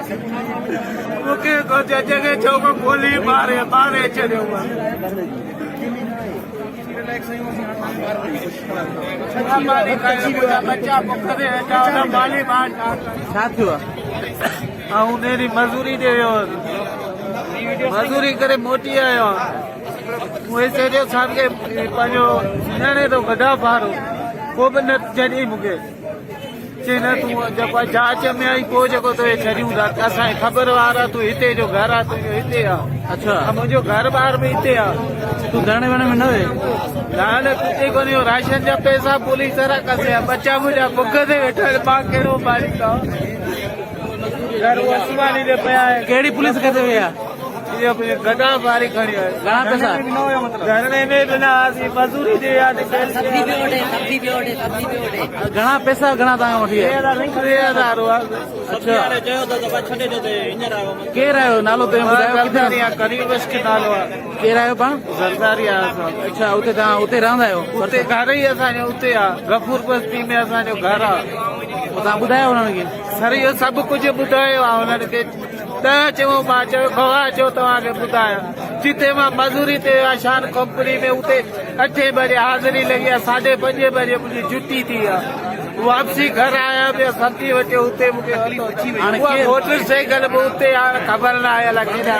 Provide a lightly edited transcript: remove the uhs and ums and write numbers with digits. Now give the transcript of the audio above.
मूंखे जॻह चौक खोली ॿारे छॾियो बच्चा बुख ते माली छा थियो आहे मज़ूरी ते वियो मज़ूरी करे मोटी आयो मुंहिंजे चइजो साहिब खे पंहिंजो सुञाणे थो गॾा फारो को बि न छॾी मूंखे चई न तूं जेको जांच में आई पोइ जेको तोखे छॾियूं था असांखे ख़बर वार आहे तूं हिते जो घर आहे तुंहिंजो हिते आहे अच्छा मुंहिंजो घर ॿार बि हिते आहे तूं धरणे वरणे में न वे हाणे कुझु कोन्हे राशन जा पैसा पुलिस वारा कसे बच्चा मुंहिंजा बुख ते वेठा मां कहिड़ो मारींदा घर आसमानी ते पिया कहिड़ी पुलिस किथे विया गॾा वारी खणी घणा पैसा धरणे में बिना मज़ूरी ते घणा पैसा घणा तव्हां वठी 3000 अच्छा केरु आयो नालो पहिरियों करीब नालो आहे केरु आयो पाण ज़रदारी अच्छा उते तव्हां उते रहंदा आहियो उते घर ई असांजो उते आहे गफूर बस्ती में असांजो घर आहे तव्हां ॿुधायो हुननि खे सर इहो सभु कुझु ॿुधायो आहे हुननि खे त चयो मां चयो खवा चयो तव्हांखे ॿुधायो जिते मां मज़ूरी ते आशान कंपनी में उते 8 बजे हाज़िरी लॻी आहे 5:30 बजे मुंहिंजी छुट्टी थी आहे वापसी घर आया ॿियो सब्जी वठी उते मूंखे मोटर साइकिल बि उते ख़बर न आहे अलाए केॾा